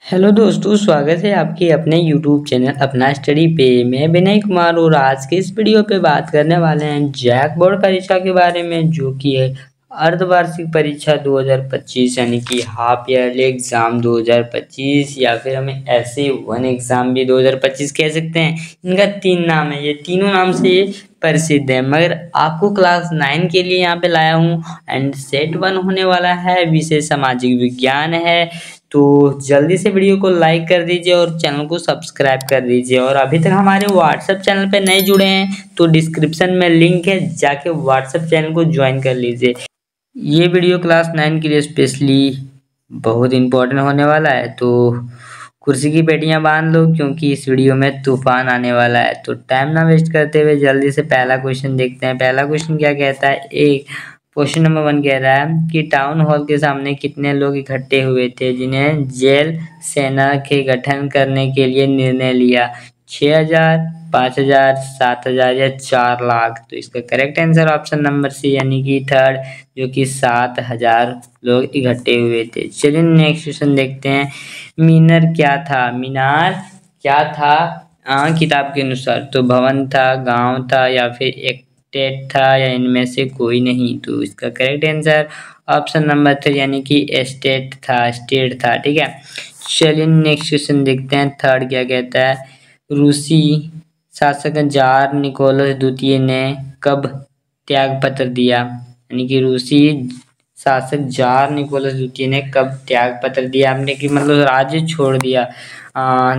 Hello दोस्तों, स्वागत है आपके अपने यूट्यूब चैनल अपना स्टडी पे। मैं विनय कुमार और आज के इस वीडियो पे बात करने वाले हैं जैक बोर्ड परीक्षा के बारे में, जो कि है अर्धवार्षिक परीक्षा 2025 यानी कि हाफ ईयरली एग्जाम 2025, या फिर हमें ऐसे वन एग्जाम भी 2025 कह सकते हैं। इनका 3 नाम है, ये तीनों नाम से ये प्रसिद्ध है। मगर आपको क्लास 9 के लिए यहाँ पे लाया हूँ एंड सेट 1 होने वाला है, विषय सामाजिक विज्ञान है। तो जल्दी से वीडियो को लाइक कर दीजिए और चैनल को सब्सक्राइब कर दीजिए। और अभी तक हमारे व्हाट्सएप चैनल पे नहीं जुड़े हैं तो डिस्क्रिप्शन में लिंक है, जाके व्हाट्सएप चैनल को ज्वाइन कर लीजिए। ये वीडियो क्लास 9 के लिए स्पेशली बहुत इम्पोर्टेंट होने वाला है, तो कुर्सी की पेटियां बांध लो क्योंकि इस वीडियो में तूफान आने वाला है। तो टाइम ना वेस्ट करते हुए जल्दी से पहला क्वेश्चन देखते हैं। पहला क्वेश्चन क्या कहता है, एक क्वेश्चन नंबर 1 कह रहा है कि टाउन हॉल के सामने कितने लोग इकट्ठे हुए थे जिन्हें जेल सेना के गठन करने के लिए निर्णय लिया। 6000, 5000, 7000 या 4 लाख। तो इसका correct answer option number C यानी कि थर्ड, जो कि 7000 लोग इकट्ठे हुए थे। चलिए नेक्स्ट क्वेश्चन देखते हैं। मीनर क्या था, मीनार क्या था किताब के अनुसार? तो भवन था, गांव था या फिर एक स्टेट था या इनमें से कोई नहीं। तो इसका करेक्ट आंसर ऑप्शन नंबर 3 यानी कि स्टेट था। ठीक है, चलिए नेक्स्ट क्वेश्चन देखते हैं। थर्ड क्या कहता है, रूसी शासक जार निकोलस द्वितीय ने कब त्याग पत्र दिया? यानी कि रूसी शासक जार निकोलस द्वितीय ने कब त्याग पत्र दिया, हमने कि मतलब राज्य छोड़ दिया?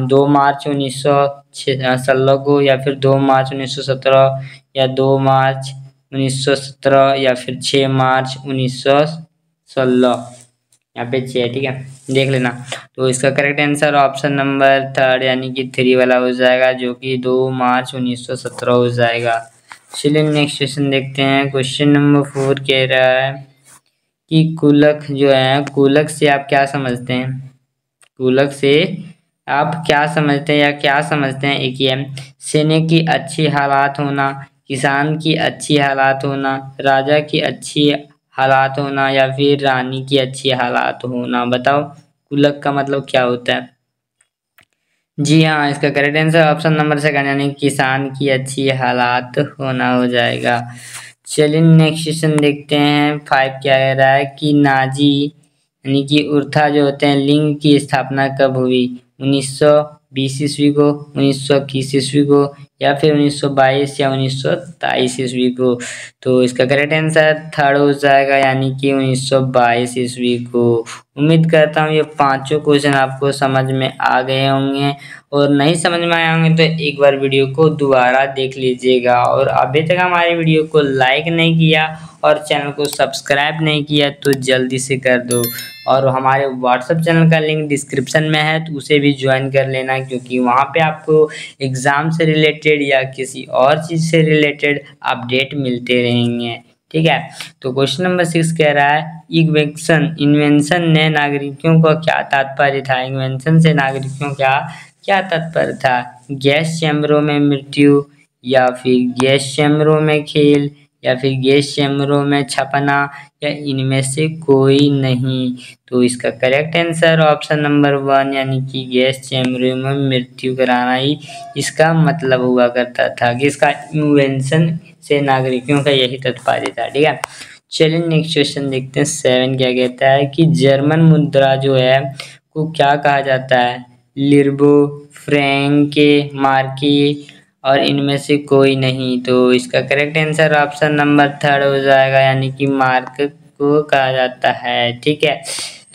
2 मार्च 1916 को, या फिर 2 मार्च 1917, या 2 मार्च 1917, या फिर 6 मार्च 1916। यहाँ पे 6, ठीक है, देख लेना। तो इसका correct answer option number third यानी कि 3 वाला हो जाएगा, जो कि 2 मार्च 1917 हो जाएगा। चलिए नेक्स्ट क्वेश्चन देखते हैं। क्वेश्चन नंबर 4 कह रहा है कि कुलक जो है, कुलक से आप क्या समझते हैं? कुलक से आप क्या समझते हैं या क्या समझते हैं? एक ये सैनिक की अच्छी हालात होना, किसान की अच्छी हालात होना, राजा की अच्छी हालात होना, या फिर रानी की अच्छी हालात होना। बताओ कुलक का मतलब क्या होता है? जी हाँ, इसका correct answer option number second यानी किसान की अच्छी हालात होना हो जाएगा। चलिए नेक्स्ट क्वेश्चन देखते हैं। 5 क्या कह रहा है कि नाजी यानी कि उर्था जो होते हैं लिंग की स्थापना कब हुई? 1920 ईस्वी को, 1921 ईस्वी को, या फिर 1922 या 1923 ईस्वी को। तो इसका करेक्ट आंसर थर्ड हो जाएगा यानी कि 1922 ईस्वी को। उम्मीद करता हूँ ये पांचों क्वेश्चन आपको समझ में आ गए होंगे, और नहीं समझ में आए होंगे तो एक बार वीडियो को दोबारा देख लीजिएगा। और अभी तक हमारी वीडियो को लाइक नहीं किया और चैनल को सब्सक्राइब नहीं किया तो जल्दी से कर दो। और हमारे व्हाट्सएप चैनल का लिंक डिस्क्रिप्शन में है, तो उसे भी ज्वाइन कर लेना, क्योंकि वहाँ पे आपको एग्ज़ाम से रिलेटेड या किसी और चीज़ से रिलेटेड अपडेट मिलते रहेंगे। ठीक है, तो क्वेश्चन नंबर 6 कह रहा है इन्वेंशन ने नागरिकों का क्या तात्पर्य था? इन्वेंशन से नागरिकों का क्या तात्पर्य था? गैस चैम्बरों में मृत्यु, या फिर गैस चैम्बरों में खेल, या फिर गैस चैम्बरों में छपना, या इनमें से कोई नहीं। तो इसका करेक्ट आंसर ऑप्शन नंबर 1 यानी कि गैस चैम्बरों में मृत्यु कराना ही इसका मतलब हुआ करता था, कि इसका इन्वेंशन से नागरिकों का यही तात्पर्य था। ठीक है, चलिए नेक्स्ट क्वेश्चन देखते हैं। 7 क्या कहता है कि जर्मन मुद्रा जो है को क्या कहा जाता है? लिर्बो, फ्रैंके, मार्की, और इनमें से कोई नहीं। तो इसका correct answer option number third हो जाएगा यानी कि मार्क को कहा जाता है। ठीक है,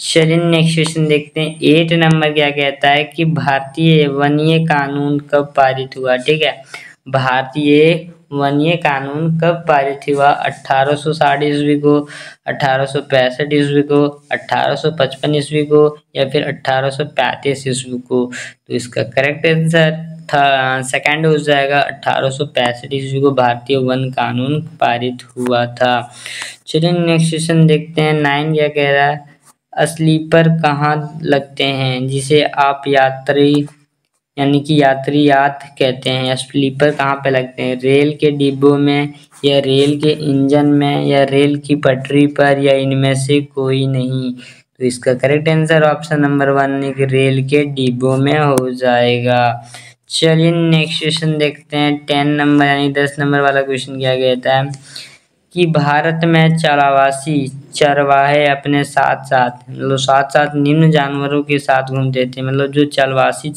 चलिए नेक्स्ट क्वेश्चन देखते हैं। 8 नंबर क्या कहता है कि भारतीय वन्य कानून कब पारित हुआ? ठीक है, भारतीय वन्य कानून कब पारित हुआ? 1860 ईस्वी को, 1865 ईस्वी को, 1855 ईस्वी को, या फिर 1835 ईस्वी को। तो इसका करेक्ट आंसर सेकंड हो जाएगा, 1865 ईस्वी को भारतीय वन कानून पारित हुआ था। चलिए नेक्स्ट क्वेश्चन देखते हैं। 9 क्या कह रहा है, स्लीपर कहाँ लगते हैं जिसे आप यात्री यानी कि यात्रियात कहते हैं? स्लीपर कहाँ पे लगते हैं? रेल के डिब्बों में, या रेल के इंजन में, या रेल की पटरी पर, या इनमें से कोई नहीं। तो इसका करेक्ट आंसर ऑप्शन नंबर 1 यानी कि रेल के डिब्बों में हो जाएगा। चलिए नेक्स्ट क्वेश्चन देखते हैं। 10 नंबर यानी 10 नंबर वाला क्वेश्चन क्या कहता है कि भारत में चरवासी चरवाहे अपने साथ साथ मतलब साथ साथ निम्न जानवरों के साथ घूमते थे। मतलब जो चलवासी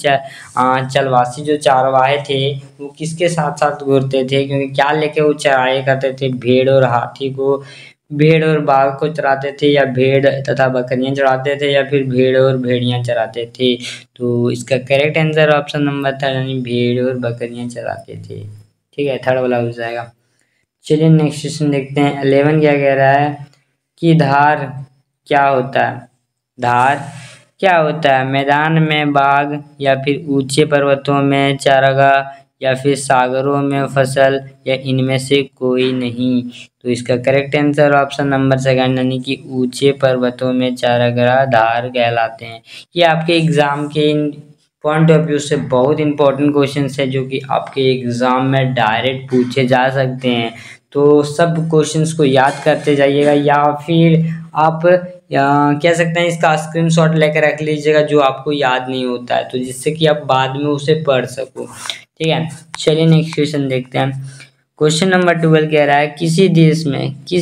जो चरवाहे थे वो किसके साथ साथ घूमते थे, क्योंकि क्या लेके वो चराई करते थे, भेड़ और हाथी को, भेड़ और बाघ को चराते थे, या भेड़ तथा बकरियां चराते थे, या फिर भेड़ और भेड़ियां चराते थे। तो इसका करेक्ट आंसर ऑप्शन नंबर 3 यानी भेड़ और बकरियां चराते थे। ठीक है, थर्ड वाला हो जाएगा। चलिए नेक्स्ट क्वेश्चन देखते हैं। 11 क्या कह रहा है कि धार क्या होता है। धार क्या होता है, मैदान में बाग, या फिर ऊंचे पर्वतों में चारागाह, या फिर सागरों में फसल, या इनमें से कोई नहीं। तो इसका करेक्ट आंसर ऑप्शन नंबर 2 यानी कि ऊंचे पर्वतों में चारागाह धार कहलाते हैं। ये आपके एग्जाम के पॉइंट ऑफ व्यू से बहुत इंपॉर्टेंट क्वेश्चन है, जो कि आपके एग्जाम में डायरेक्ट पूछे जा सकते हैं। तो सब क्वेश्चंस को याद करते जाइएगा, या फिर आप कह सकते हैं इसका स्क्रीनशॉट लेकर रख लीजिएगा जो आपको याद नहीं होता है, तो जिससे कि आप बाद में उसे पढ़ सको। ठीक है, चलिए नेक्स्ट क्वेश्चन देखते हैं। क्वेश्चन नंबर 12 कह रहा है किस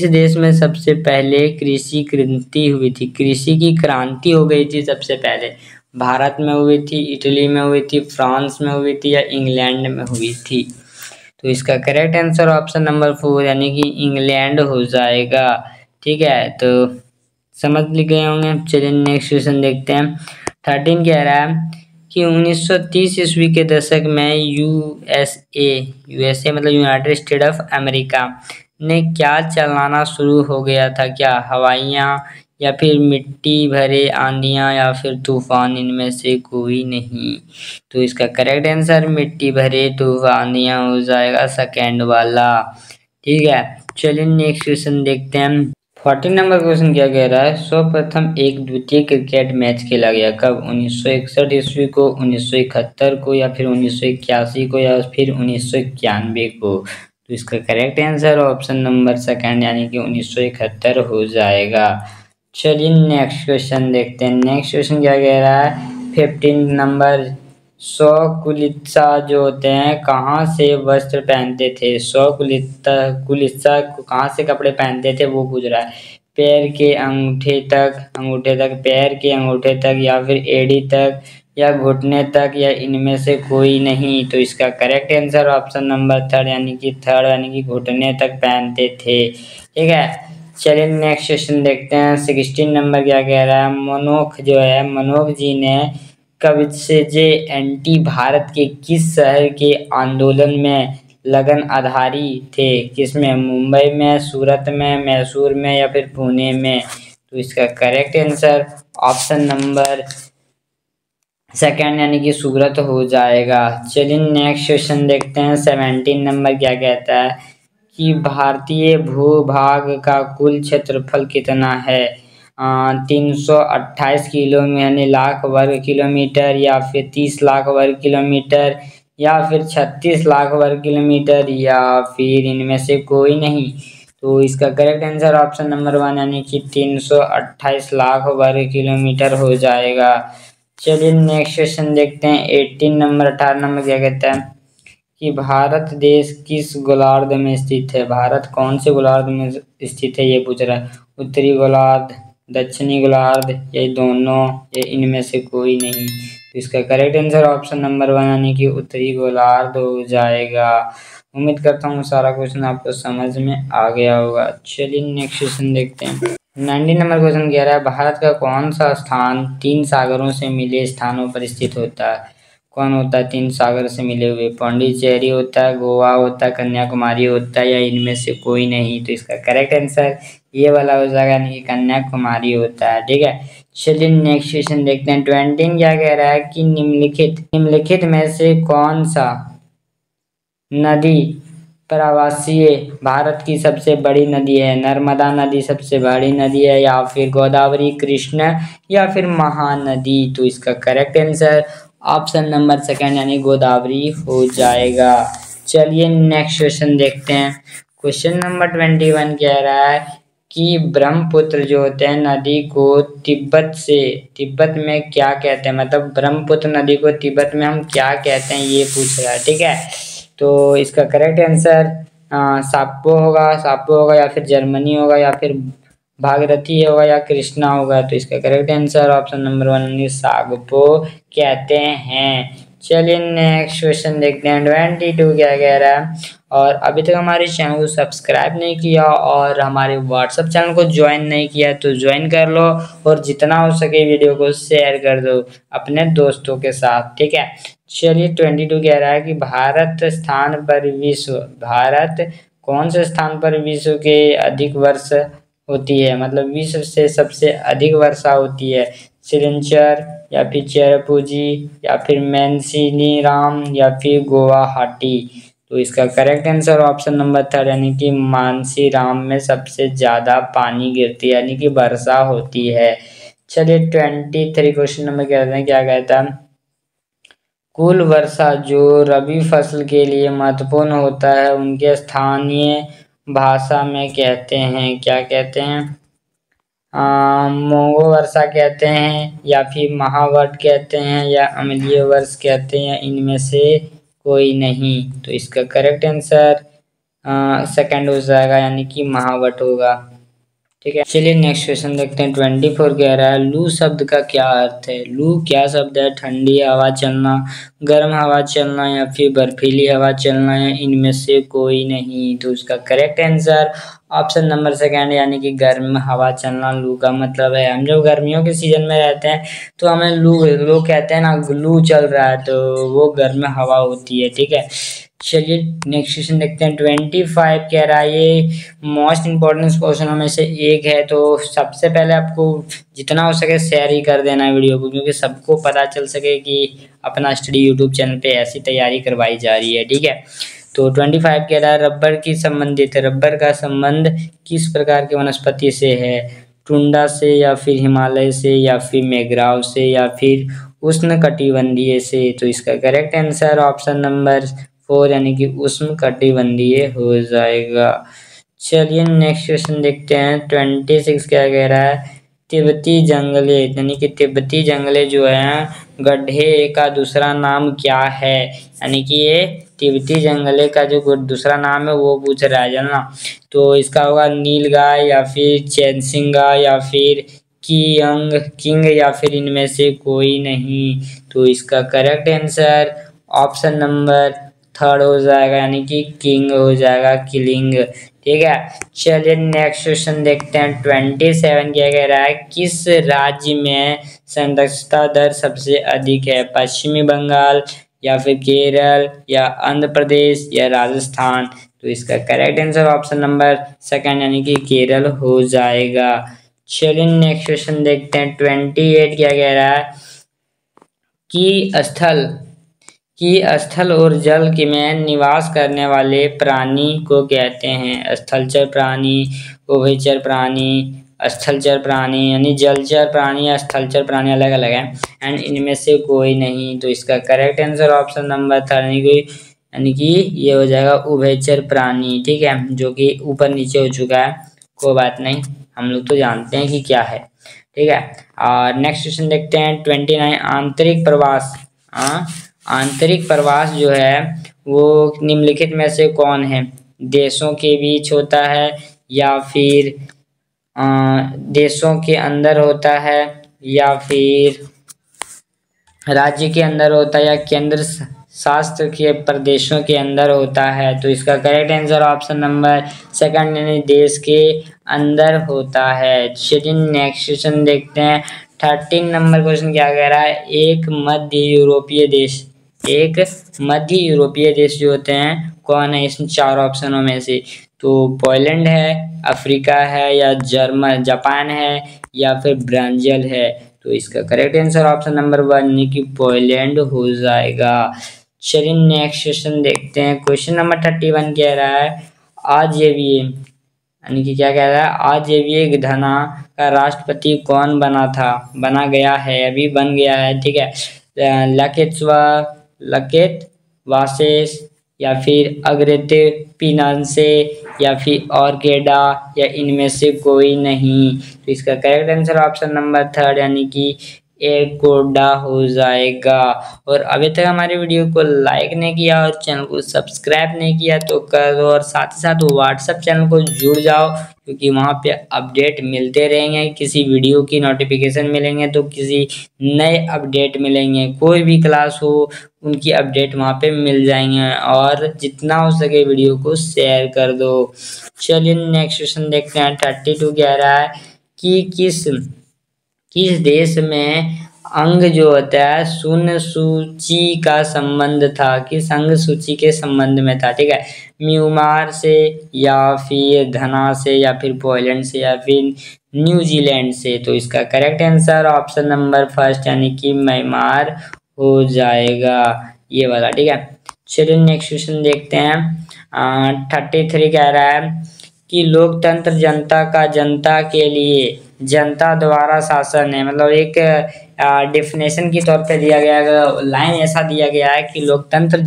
देश में सबसे पहले कृषि क्रांति हुई थी। कृषि की क्रांति हो गई थी सबसे पहले। भारत में हुई थी, इटली में हुई थी, फ्रांस में हुई थी, या इंग्लैंड में हुई थी। तो इसका करेक्ट आंसर ऑप्शन नंबर 4 यानी कि इंग्लैंड हो जाएगा। ठीक है, तो समझ गए होंगे। चलिए नेक्स्ट क्वेश्चन देखते हैं। 13 कह रहा है कि 1930 ईस्वी के दशक में यूएसए मतलब यूनाइटेड स्टेट ऑफ अमेरिका ने क्या चलाना शुरू हो गया था। क्या हवाइयाँ, या फिर मिट्टी भरे आंधियाँ, या फिर तूफान, इनमें से कोई नहीं। तो इसका करेक्ट आंसर मिट्टी भरे तूफान आंधियाँ हो जाएगा, सेकेंड वाला। ठीक है, चलिए नेक्स्ट क्वेश्चन देखते हैं। 14 नंबर क्वेश्चन क्या कह रहा है, सर्वप्रथम एक द्वितीय क्रिकेट मैच खेला गया कब। 1961 ईस्वी को, 1971 को, या फिर 1981 को, या फिर 1991 को। तो इसका करेक्ट आंसर ऑप्शन नंबर 2 यानी कि 1971 हो जाएगा। चलिए नेक्स्ट क्वेश्चन देखते हैं। नेक्स्ट क्वेश्चन क्या कह रहा है। 15 नंबर, कुलित्सा जो होते हैं कहाँ से वस्त्र पहनते थे। कुलित्सा कहाँ से कपड़े पहनते थे वो पूछ रहा है। पैर के अंगूठे तक, पैर के अंगूठे तक, या फिर एड़ी तक, या घुटने तक, या इनमें से कोई नहीं। तो इसका करेक्ट आंसर ऑप्शन नंबर 3 यानी कि घुटने तक पहनते थे। ठीक है, चलिए नेक्स्ट क्वेश्चन देखते हैं। 16 नंबर क्या कह रहा है। मनोख जी ने कब्ज़े एंटी भारत के किस शहर के आंदोलन में लगन आधारी थे। किसमें, मुंबई में, सूरत में, मैसूर में, या फिर पुणे में। तो इसका करेक्ट आंसर ऑप्शन नंबर 2 यानी कि सूरत हो जाएगा। चलिए नेक्स्ट क्वेश्चन देखते हैं। 17 नंबर क्या कहता है कि भारतीय भूभाग का कुल क्षेत्रफल कितना है। 328 किलो यानी लाख वर्ग किलोमीटर, या फिर 30 लाख वर्ग किलोमीटर, या फिर 36 लाख वर्ग किलोमीटर, या फिर इनमें से कोई नहीं। तो इसका करेक्ट आंसर ऑप्शन नंबर 1 यानी कि 328 लाख वर्ग किलोमीटर हो जाएगा। चलिए नेक्स्ट क्वेश्चन देखते हैं। 18 नंबर क्या कहता है कि भारत देश किस गोलार्ध में स्थित है। भारत कौन से गोलार्ध में स्थित है ये पूछ रहा है। उत्तरी गोलार्ध, दक्षिणी गोलार्ध, ये दोनों, ये इनमें से कोई नहीं। तो इसका करेक्ट आंसर ऑप्शन नंबर 1 यानी कि उत्तरी गोलार्ध हो जाएगा। उम्मीद करता हूँ सारा क्वेश्चन आपको समझ में आ गया होगा। चलिए नेक्स्ट क्वेश्चन देखते हैं। 19 नंबर क्वेश्चन कह रहा है भारत का कौन सा स्थान 3 सागरों से मिले स्थानों पर स्थित होता है। कौन होता है 3 सागर से मिले हुए। पौंडीचेरी होता है, गोवा होता है, कन्याकुमारी होता है, या इनमें से कोई नहीं। तो इसका करेक्ट आंसर ये वाला हो जाएगा यानी कि कन्याकुमारी होता है। ठीक है, चलिए नेक्स्ट क्वेश्चन देखते हैं। 20 क्या कह रहा है कि निम्नलिखित में से कौन सा नदी प्रवासीय भारत की सबसे बड़ी नदी है। नर्मदा नदी सबसे बड़ी नदी है, या फिर गोदावरी, कृष्ण, या फिर महानदी। तो इसका करेक्ट आंसर ऑप्शन नंबर 2 यानी गोदावरी हो जाएगा। चलिए नेक्स्ट क्वेश्चन देखते हैं। क्वेश्चन नंबर 21 कह रहा है कि ब्रह्मपुत्र जो होते हैं नदी को तिब्बत में क्या कहते हैं, मतलब ब्रह्मपुत्र नदी को तिब्बत में हम क्या कहते हैं ये पूछ रहा है। ठीक है, तो इसका करेक्ट आंसर साप्पो होगा या फिर जर्मनी होगा या फिर भागीरथी होगा या कृष्णा होगा। तो इसका करेक्ट आंसर ऑप्शन नंबर 1 सागपो कहते हैं। चलिए नेक्स्ट क्वेश्चन देखते हैं। 22 क्या कह रहा है। और अभी तक हमारे चैनल को सब्सक्राइब नहीं किया और हमारे व्हाट्सएप चैनल को ज्वाइन नहीं किया तो ज्वाइन कर लो और जितना हो सके वीडियो को शेयर कर दो अपने दोस्तों के साथ। ठीक है, चलिए 22 कह रहा है कि भारत कौन से स्थान पर विश्व के अधिक वर्षा होती है, मतलब विश्व से सबसे अधिक वर्षा होती है। सिलंचर या फिर चेरापूंजी या फिर मैनसिनीराम या फिर गुवाहाटी। तो इसका करेक्ट आंसर ऑप्शन नंबर 3 यानी कि मानसीराम में सबसे ज्यादा पानी गिरती है यानी कि वर्षा होती है। चलिए 23 क्वेश्चन नंबर क्या कहता है। कुल वर्षा जो रबी फसल के लिए महत्वपूर्ण होता है उनके स्थानीय भाषा में कहते हैं, क्या कहते हैं। मोंगो वर्षा कहते हैं या फिर महावट कहते हैं या अम्लीय वर्ष कहते हैं, इनमें से कोई नहीं। तो इसका करेक्ट आंसर सेकंड हो जाएगा यानी कि महावट होगा। ठीक है, चलिए नेक्स्ट क्वेश्चन देखते हैं। 24 कह रहा है लू शब्द का क्या अर्थ है। लू क्या शब्द है। ठंडी हवा चलना, गर्म हवा चलना या फिर बर्फीली हवा चलना या इनमें से कोई नहीं। तो उसका करेक्ट आंसर ऑप्शन नंबर 2 यानी कि गर्म हवा चलना लू का मतलब है। हम जब गर्मियों के सीजन में रहते हैं तो हमें लू लोग कहते हैं ना लू चल रहा है, तो वो गर्म हवा होती है। ठीक है, चलिए नेक्स्ट क्वेश्चन देखते हैं। 25 कह रहा है ये मोस्ट इम्पोर्टेंट क्वेश्चन में से एक है, तो सबसे पहले आपको जितना हो सके शेयर ही कर देना है वीडियो को, क्योंकि सबको पता चल सके कि अपना स्टडी यूट्यूब चैनल पे ऐसी तैयारी करवाई जा रही है। ठीक है, तो 25 कह रहा है रबर की संबंधित रबर का संबंध किस प्रकार के वनस्पति से है। टुंडा से या फिर हिमालय से या फिर मेघराव से या फिर उष्णकटिबंधीय से। तो इसका करेक्ट आंसर ऑप्शन नंबर 4 यानी कि उष्णकटिबंधीय हो जाएगा। चलिए नेक्स्ट क्वेश्चन देखते हैं। 26 क्या कह रहा है। तिब्बती जंगले यानी कि तिब्बती जंगले जो है गड्ढे का दूसरा नाम क्या है, यानी कि ये तिब्बती जंगले का जो दूसरा नाम है वो पूछ रहा है जानना। तो इसका होगा नीलगाय या फिर चैनसिंगा या फिर किंग या फिर इनमें से कोई नहीं। तो इसका करेक्ट आंसर ऑप्शन नंबर 3 हो जाएगा यानी कि किंग हो जाएगा, किलिंग। ठीक है, चलिए नेक्स्ट क्वेश्चन देखते हैं। 27 क्या कह रहा है। किस राज्य में साक्षरता दर सबसे अधिक है। पश्चिमी बंगाल या फिर केरल या आंध्र प्रदेश या राजस्थान। तो इसका करेक्ट आंसर ऑप्शन नंबर 2 यानी कि केरल हो जाएगा। चलिए नेक्स्ट क्वेश्चन देखते हैं। 28 क्या कह रहा है कि स्थल और जल के में निवास करने वाले प्राणी को कहते हैं। स्थलचर प्राणी, उभयचर प्राणी, स्थलचर प्राणी यानी जलचर प्राणी या स्थलचर प्राणी अलग अलग है एंड इनमें से कोई नहीं। तो इसका करेक्ट आंसर ऑप्शन नंबर 3 यानी कि ये हो जाएगा उभयचर प्राणी। ठीक है, जो कि ऊपर नीचे हो चुका है, कोई बात नहीं, हम लोग तो जानते हैं कि क्या है। ठीक है, और नेक्स्ट क्वेश्चन देखते हैं। 29 आंतरिक प्रवास। आंतरिक प्रवास जो है वो निम्नलिखित में से कौन है। देशों के बीच होता है या फिर देशों के अंदर होता है या फिर राज्य के अंदर होता है या केंद्र शासित के प्रदेशों के अंदर होता है। तो इसका करेक्ट आंसर ऑप्शन नंबर 2 यानी देश के अंदर होता है। चलिए नेक्स्ट क्वेश्चन देखते हैं। 13 नंबर क्वेश्चन क्या कह रहा है। एक मध्य यूरोपीय देश जो होते हैं कौन है इसमें 4 ऑप्शनों में से। तो पोलैंड है, अफ्रीका है या जापान है या फिर ब्राजील है। तो इसका करेक्ट आंसर ऑप्शन नंबर 1 यानी कि पोलैंड हो जाएगा। चलिए नेक्स्ट क्वेश्चन देखते हैं। क्वेश्चन नंबर 31 कह रहा है आजयवीय यानी कि क्या कह रहा है। आजयवीय घना का राष्ट्रपति कौन बना गया है, अभी बन गया है। ठीक है, लकेत वासेस या फिर अग्रते पिनांसे या फिर ऑर्केडा या इनमें से कोई नहीं। तो इसका correct answer option number third यानी कि एकोडा हो जाएगा। और अभी तक हमारे वीडियो को लाइक नहीं किया और चैनल को सब्सक्राइब नहीं किया तो कर दो, और साथ ही साथ व्हाट्सएप चैनल को जुड़ जाओ, क्योंकि वहाँ पे अपडेट मिलते रहेंगे। किसी वीडियो की नोटिफिकेशन मिलेंगे तो किसी नए अपडेट मिलेंगे, कोई भी क्लास हो उनकी अपडेट वहाँ पे मिल जाएंगे। और जितना हो सके वीडियो को शेयर कर दो। चलिए नेक्स्ट क्वेश्चन देखते हैं। 32 कह रहा है कि किस देश में अंग जो होता है शून्य सूची का संबंध था, किस अंग सूची के संबंध में था। ठीक है, म्यांमार से या फिर घना से या फिर पोलैंड से या फिर न्यूजीलैंड से। तो इसका correct answer option number first यानी कि म्यांमार हो जाएगा ये वाला। ठीक है, चलिए नेक्स्ट क्वेश्चन देखते हैं। 33 कह रहा है कि लोकतंत्र जनता का जनता के लिए जनता द्वारा शासन है। मतलब एक डेफिनेशन के तौर पे दिया गया, लाइन ऐसा दिया गया है कि लोकतंत्र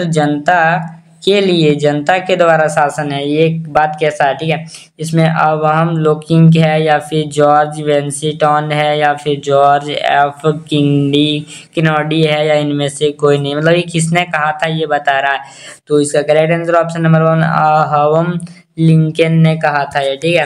जनता के लिए जनता के द्वारा शासन है। ये एक बात कैसा है। ठीक है, इसमें अब्राहम लोकिंग है या फिर जॉर्ज वेंसिटन है या फिर जॉर्ज एफ किनोडी है या इनमें से कोई नहीं। मतलब ये किसने कहा था ये बता रहा है। तो इसका correct answer option number 1 Abraham Lincoln ने कहा था ये। ठीक है,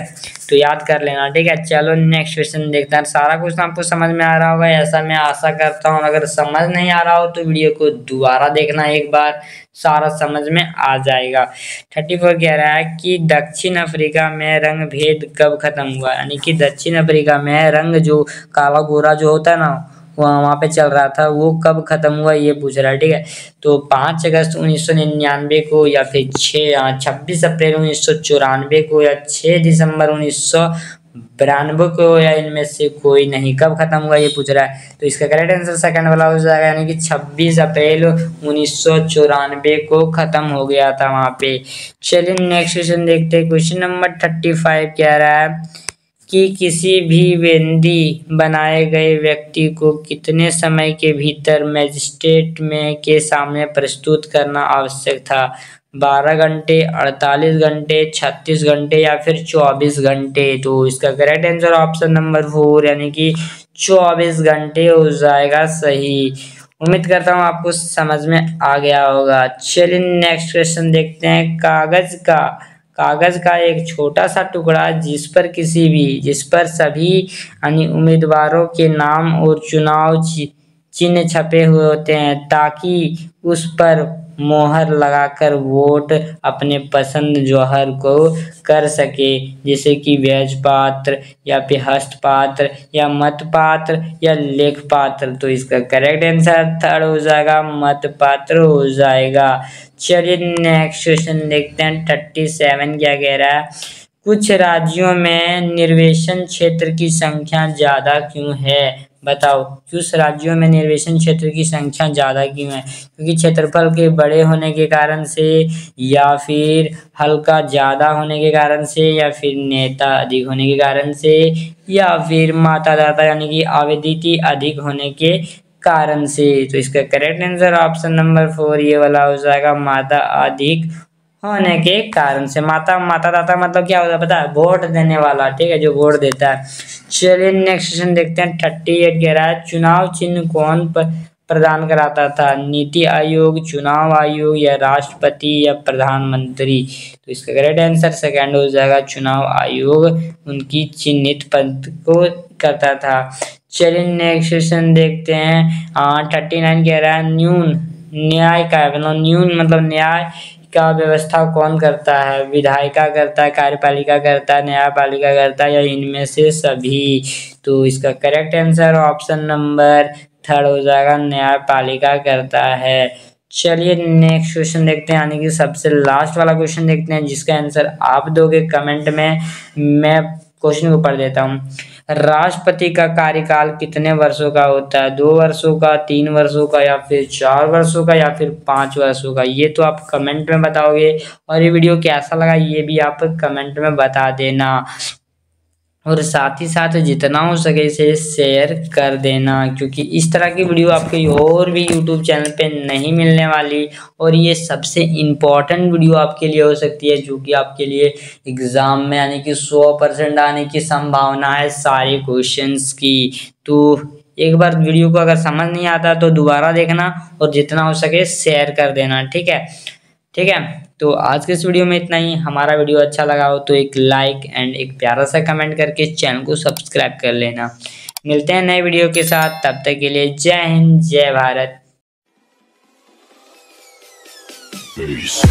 तो याद कर लेना। ठीक है, चलो नेक्स्ट क्वेश्चन देखते हैं। सारा क्वेश्चन आपको समझ में आ रहा होगा ऐसा मैं आशा करता हूँ। अगर समझ नहीं आ रहा हो तो वीडियो को दोबारा देखना एक बार, सारा समझ में आ जाएगा। 34 कह रहा है कि दक्षिण अफ्रीका में रंग भेद कब खत्म हुआ। यानी कि दक्षिण अफ्रीका में रंग जो काला गोरा जो होता है ना वहाँ पे चल रहा था वो कब खत्म हुआ ये पूछ रहा है। ठीक है, तो 5 अगस्त 1999 को या फिर 26 अप्रैल 1994 को या 6 दिसंबर 1992 को या इनमें से कोई नहीं। कब खत्म हुआ ये पूछ रहा है। तो इसका करेक्ट आंसर सेकंड वाला हो जाएगा यानी कि 26 अप्रैल 1994 को खत्म हो गया था वहाँ पे। चलिए नेक्स्ट क्वेश्चन देखते हैं। क्वेश्चन नंबर 35 कह रहा है कि किसी भी बंदी बनाए गए व्यक्ति को कितने समय के भीतर मजिस्ट्रेट में के सामने प्रस्तुत करना आवश्यक था। 12 घंटे, 48 घंटे, 36 घंटे या फिर 24 घंटे। तो इसका करेक्ट आंसर ऑप्शन नंबर 4 यानी कि 24 घंटे हो जाएगा सही। उम्मीद करता हूँ आपको समझ में आ गया होगा। चलिए नेक्स्ट क्वेश्चन देखते हैं। कागज का एक छोटा सा टुकड़ा जिस पर सभी उम्मीदवारों के नाम और चुनाव चिन्ह छपे हुए होते हैं, ताकि उस पर मोहर लगाकर वोट अपने पसंद जौहर को कर सके, जैसे कि व्याज पात्र या फिर हस्तपात्र या मतपात्र या लेख पात्र। तो इसका करेक्ट आंसर थर्ड हो जाएगा, मतपात्र हो जाएगा। चलिए नेक्स्ट क्वेश्चन देखते हैं। 37 क्या कह रहा है। कुछ राज्यों में निर्वाचन क्षेत्र की संख्या ज्यादा क्यों है। बताओ किस राज्यों में निर्वाचन क्षेत्र की संख्या ज्यादा क्यों है। क्योंकि क्षेत्रफल के बड़े होने के कारण से या फिर हल्का ज्यादा होने के कारण से या फिर नेता अधिक होने के कारण से या फिर मतदाता यानी कि आबादी अधिक होने के कारण से। तो इसका करेक्ट आंसर ऑप्शन नंबर 4 ये वाला हो जाएगा, माता अधिक होने के कारण से। मतदाता मतलब क्या होता है पता है, वोट देने वाला। ठीक है, जो वोट देता है। चलिए नेक्स्ट क्वेश्चन देखते हैं। 38 कह रहा है चुनाव चिन्ह कौन प्रदान कराता था। नीति आयोग, चुनाव आयोग या राष्ट्रपति या प्रधानमंत्री। तो इसका करेक्ट आंसर सेकंड हो जाएगा, चुनाव आयोग उनकी चिन्हित पद को करता था। चलिए नेक्स्ट क्वेश्चन देखते हैं। 39 कह रहा है न्याय का मतलब मतलब न्याय का व्यवस्था कौन करता है। विधायिका करता है, कार्यपालिका करता है, न्यायपालिका करता है या इनमें से सभी। तो इसका correct answer option number third हो जाएगा, न्यायपालिका करता है। चलिए नेक्स्ट क्वेश्चन देखते हैं, यानी कि सबसे लास्ट वाला क्वेश्चन देखते हैं जिसका आंसर आप दोगे कमेंट में। मैं क्वेश्चन को पढ़ देता हूँ। राष्ट्रपति का कार्यकाल कितने वर्षों का होता है। 2 वर्षों का, 3 वर्षों का या फिर 4 वर्षों का या फिर 5 वर्षों का। ये तो आप कमेंट में बताओगे। और ये वीडियो कैसा लगा ये भी आप कमेंट में बता देना। और साथ ही साथ जितना हो सके इसे शेयर कर देना, क्योंकि इस तरह की वीडियो आपके और भी यूट्यूब चैनल पे नहीं मिलने वाली। और ये सबसे इम्पोर्टेंट वीडियो आपके लिए हो सकती है, जो कि आपके लिए एग्जाम में यानी कि 100% आने की संभावना है सारे क्वेश्चंस की। तो एक बार वीडियो को अगर समझ नहीं आता तो दोबारा देखना और जितना हो सके शेयर कर देना, ठीक है। ठीक है, तो आज के इस वीडियो में इतना ही। हमारा वीडियो अच्छा लगा हो तो एक लाइक एंड एक प्यारा सा कमेंट करके चैनल को सब्सक्राइब कर लेना। मिलते हैं नए वीडियो के साथ, तब तक के लिए जय हिंद जय भारत। Peace.